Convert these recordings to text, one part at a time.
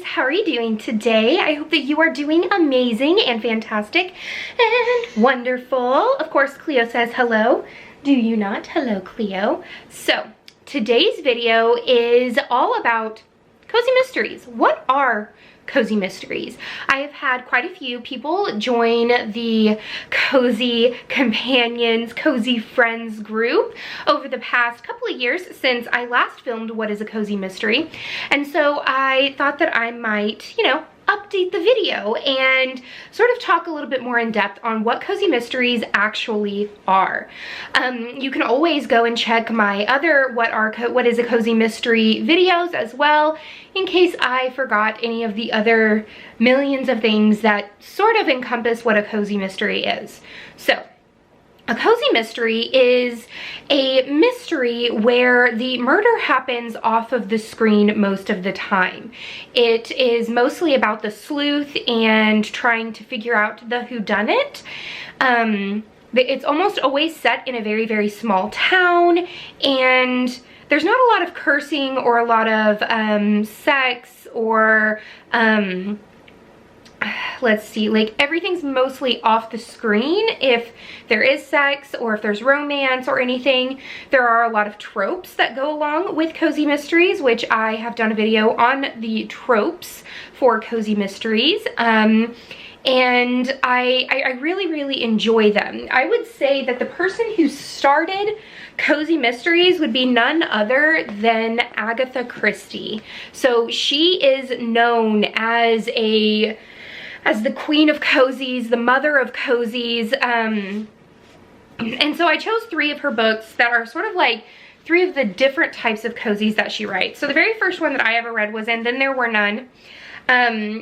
how are you doing today? I hope that you are doing amazing and fantastic and wonderful. Of course, Cleo says hello. Do you not? Hello, Cleo. So today's video is all about cozy mysteries. What are cozy mysteries? I have had quite a few people join the Cozy Companions, Cozy Friends group over the past couple of years since I last filmed What is a Cozy Mystery. And so I thought that I might, update the video and sort of talk a little bit more in depth on what cozy mysteries actually are. You can always go and check my other What is a Cozy Mystery videos as well, in case I forgot any of the other millions of things that sort of encompass what a cozy mystery is. So, a cozy mystery is a mystery where the murder happens off of the screen most of the time. It is mostly about the sleuth and trying to figure out the whodunit. It's almost always set in a very, very small town, and there's not a lot of cursing or a lot of sex or let's see, like everything's mostly off the screen. If there is sex or if there's romance or anything, there are a lot of tropes that go along with cozy mysteries, which I have done a video on the tropes for cozy mysteries. And I really, really enjoy them. I would say that the person who started cozy mysteries would be none other than Agatha Christie. So she is known as the queen of cozies, the mother of cozies, and so I chose 3 of her books that are sort of like 3 of the different types of cozies that she writes. So the very first one that I ever read was And Then There Were None.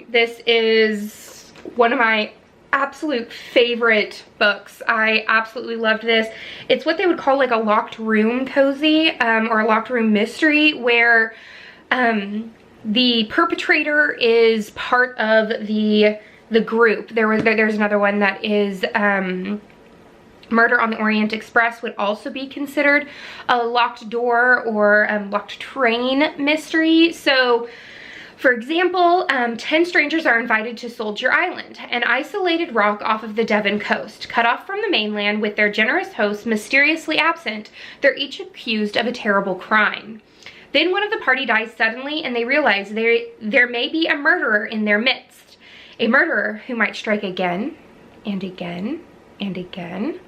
This is one of my absolute favorite books. I absolutely loved this. It's what they would call like a locked room cozy, or a locked room mystery, where the perpetrator is part of the group. There's another one that is Murder on the Orient Express would also be considered a locked door or locked train mystery. So for example, 10 strangers are invited to Soldier Island, an isolated rock off of the Devon coast. Cut off from the mainland with their generous host mysteriously absent, they're each accused of a terrible crime. Then one of the party dies suddenly and they realize there may be a murderer in their midst. A murderer who might strike again and again and again.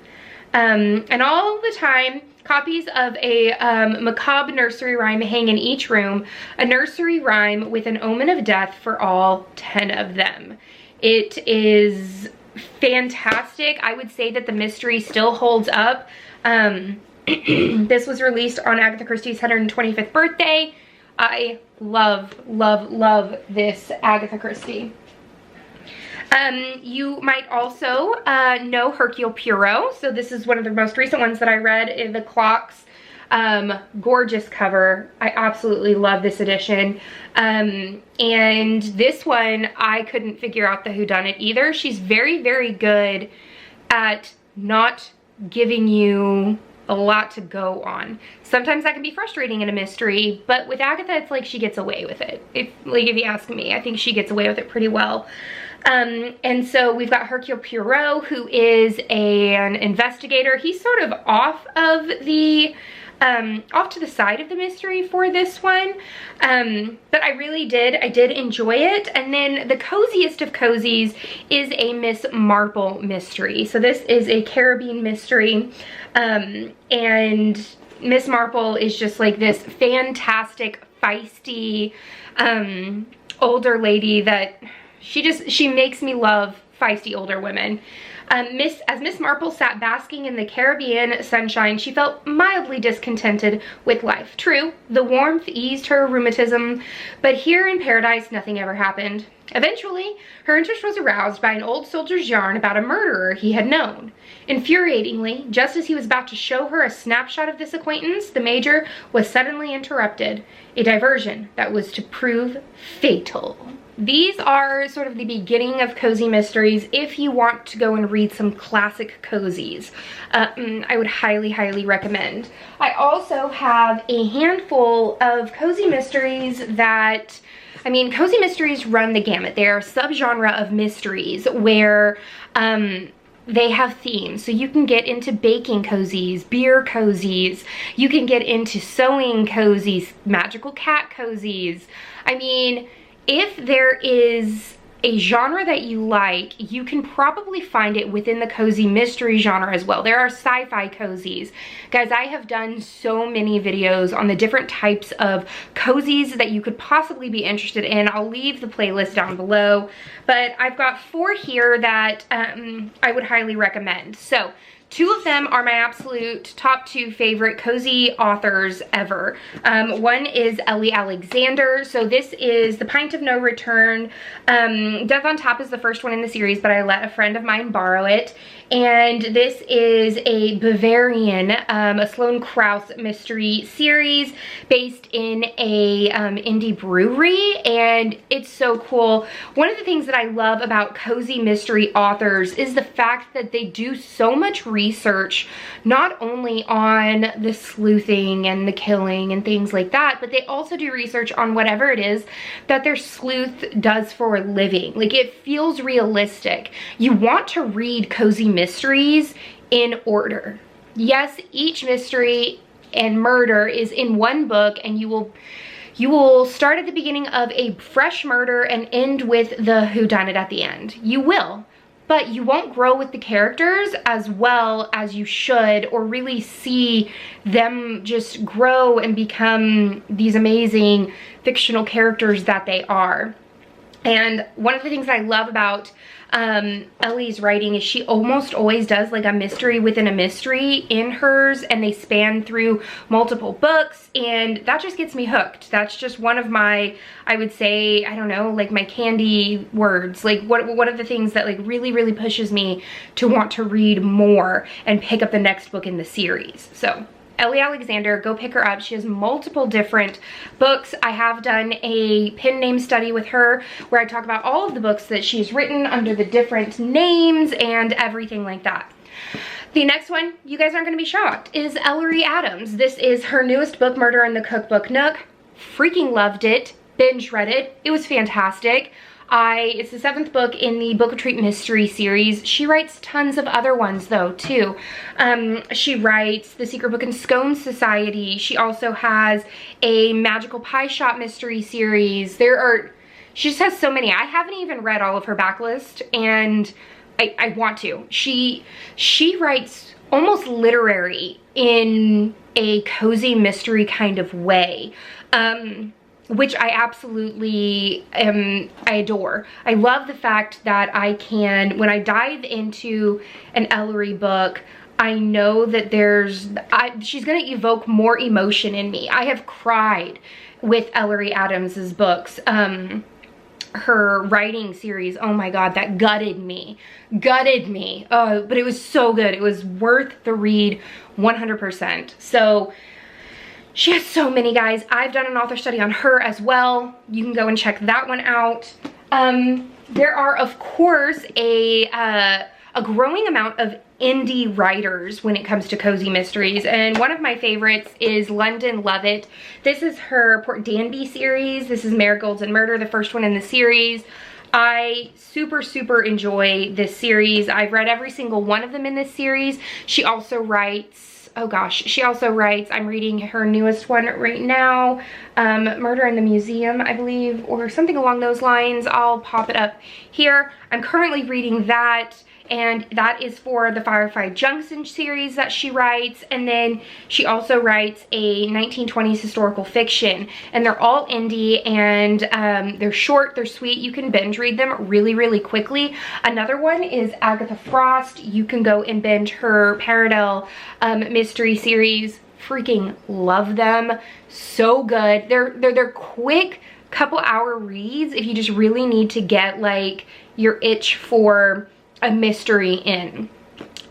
And all the time, copies of a macabre nursery rhyme hang in each room. A nursery rhyme with an omen of death for all 10 of them. It is fantastic. I would say that the mystery still holds up. This was released on Agatha Christie's 125th birthday. I love, love, love this Agatha Christie. You might also know Hercule Poirot. So this is one of the most recent ones that I read. In the Clocks, gorgeous cover. I absolutely love this edition. And this one, I couldn't figure out the whodunit either. She's very, very good at not giving you a lot to go on. Sometimes that can be frustrating in a mystery, but with Agatha, it's like she gets away with it. If you ask me, I think she gets away with it pretty well. And so we've got Hercule Poirot, who is an investigator. He's sort of off to the side of the mystery for this one. But I did enjoy it. And then the coziest of cozies is a Miss Marple mystery. So this is a Caribbean mystery. And Miss Marple is just like this fantastic, feisty, older lady that she makes me love feisty older women. As Miss Marple sat basking in the Caribbean sunshine, she felt mildly discontented with life. True, the warmth eased her rheumatism, but here in paradise, nothing ever happened. Eventually, her interest was aroused by an old soldier's yarn about a murderer he had known. Infuriatingly, just as he was about to show her a snapshot of this acquaintance, the Major was suddenly interrupted. A diversion that was to prove fatal. These are sort of the beginning of cozy mysteries. If you want to go and read some classic cozies, I would highly, highly recommend. I also have a handful of cozy mysteries that I mean, cozy mysteries run the gamut. They are a subgenre of mysteries where they have themes. So you can get into baking cozies, beer cozies, you can get into sewing cozies, magical cat cozies. I mean, if there is a genre that you like, you can probably find it within the cozy mystery genre as well. There are sci-fi cozies. Guys, I have done so many videos on the different types of cozies that you could possibly be interested in. I'll leave the playlist down below, but I've got 4 here that I would highly recommend. So 2 of them are my absolute top 2 favorite cozy authors ever. One is Ellie Alexander. So this is The Pint of No Return. Death on Tap is the first one in the series, but I let a friend of mine borrow it. And this is a Bavarian, a Sloane Krause mystery series based in a indie brewery, and it's so cool. One of the things that I love about cozy mystery authors is the fact that they do so much research, not only on the sleuthing and the killing and things like that, but they also do research on whatever it is that their sleuth does for a living. Like, it feels realistic. You want to read cozy mysteries in order. Yes, each mystery and murder is in one book, and you will start at the beginning of a fresh murder and end with the whodunit at the end. You will, but you won't grow with the characters as well as you should, or really see them just grow and become these amazing fictional characters that they are. And one of the things I love about Ellie's writing is she almost always does like a mystery within a mystery in hers, and they span through multiple books, and that just gets me hooked. That's just one of my, I would say, I don't know, like my candy words. Like one of the things that like really pushes me to want to read more and pick up the next book in the series. So Ellie Alexander, go pick her up. She has multiple different books. I have done a pen name study with her where I talk about all of the books that she's written under the different names and everything like that. The next one, you guys aren't going to be shocked, is Ellery Adams. This is her newest book, Murder in the Cookbook Nook. Freaking loved it. Binge read it. It was fantastic. It's the 7th book in the Book of Treat mystery series. She writes tons of other ones though too. She writes The Secret Book and Scone Society. She also has a Magical Pie Shop mystery series. She just has so many. I haven't even read all of her backlist, and I want to. She writes almost literary in a cozy mystery kind of way. Which I absolutely I adore. I love the fact that I can, when I dive into an Ellery book, I know that she's gonna evoke more emotion in me. I have cried with Ellery Adams's books. Her writing series, oh my god, that gutted me. But it was so good. It was worth the read 100%. So she has so many, guys. I've done an author study on her as well. You can go and check that one out. There are, of course, a growing amount of indie writers when it comes to cozy mysteries, and one of my favorites is London Lovett. This is her Port Danby series. This is Marigolds and Murder, the first one in the series. I super enjoy this series. I've read every single one of them in this series. She also writes, oh gosh, I'm reading her newest one right now, Murder in the Museum, I believe, or something along those lines. I'll pop it up here. I'm currently reading that, and that is for the Firefly Junction series that she writes. And then she also writes a 1920s historical fiction, and they're all indie, and they're short, they're sweet. You can binge read them really quickly. Another one is Agatha Frost. You can go and binge her Paradell mystery series. Freaking love them. So good. They're quick couple hour reads if you just really need to get like your itch for a mystery in.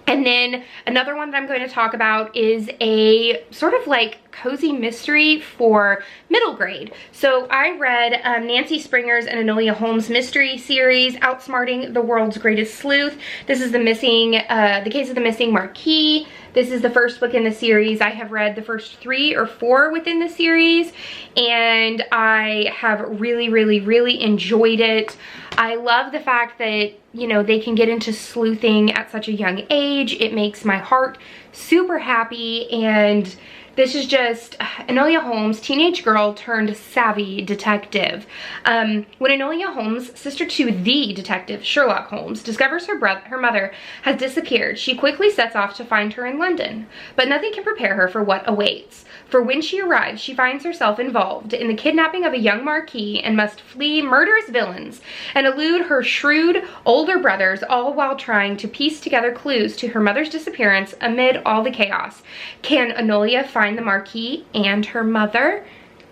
And then another one that I'm going to talk about is a sort of like cozy mystery for middle grade. So I read Nancy Springer's and Enola Holmes mystery series, Outsmarting the World's Greatest Sleuth. This is the Case of the Missing Marquis. This is the first book in the series. I have read the first 3 or 4 within the series, and I have really, really, really enjoyed it. I love the fact that, you know, they can get into sleuthing at such a young age. It makes my heart super happy, and this is just Enola Holmes, teenage girl turned savvy detective. When Enola Holmes, sister to the detective Sherlock Holmes, discovers her mother has disappeared, she quickly sets off to find her in London. But nothing can prepare her for what awaits. For when she arrives, she finds herself involved in the kidnapping of a young marquis and must flee murderous villains and elude her shrewd older brothers, all while trying to piece together clues to her mother's disappearance amid all the chaos. Can Enola find the marquis and her mother?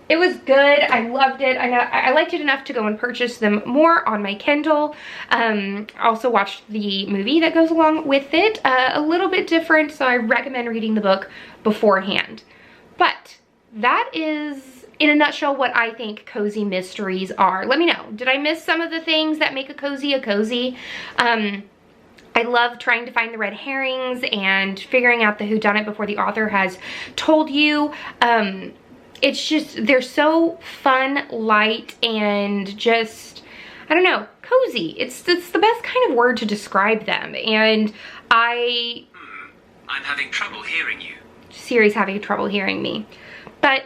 It was good. I loved it. I liked it enough to go and purchase them more on my Kindle. Also watched the movie that goes along with it. A little bit different, so I recommend reading the book beforehand. But that is, in a nutshell, what I think cozy mysteries are. Let me know. Did I miss some of the things that make a cozy? I love trying to find the red herrings and figuring out the whodunit before the author has told you. It's just, they're so fun, light, and just, I don't know, cozy. It's the best kind of word to describe them. And I'm having trouble hearing you. Siri's having trouble hearing me. But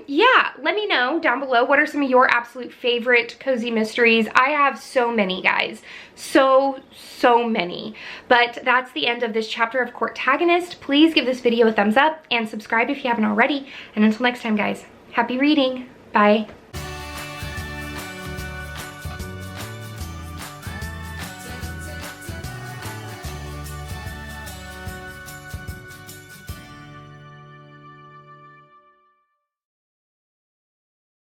yeah, let me know down below, what are some of your absolute favorite cozy mysteries? I have so many, guys. So many. But that's the end of this chapter of Courtagonist. Please give this video a thumbs up and subscribe if you haven't already. And until next time, guys, happy reading. Bye.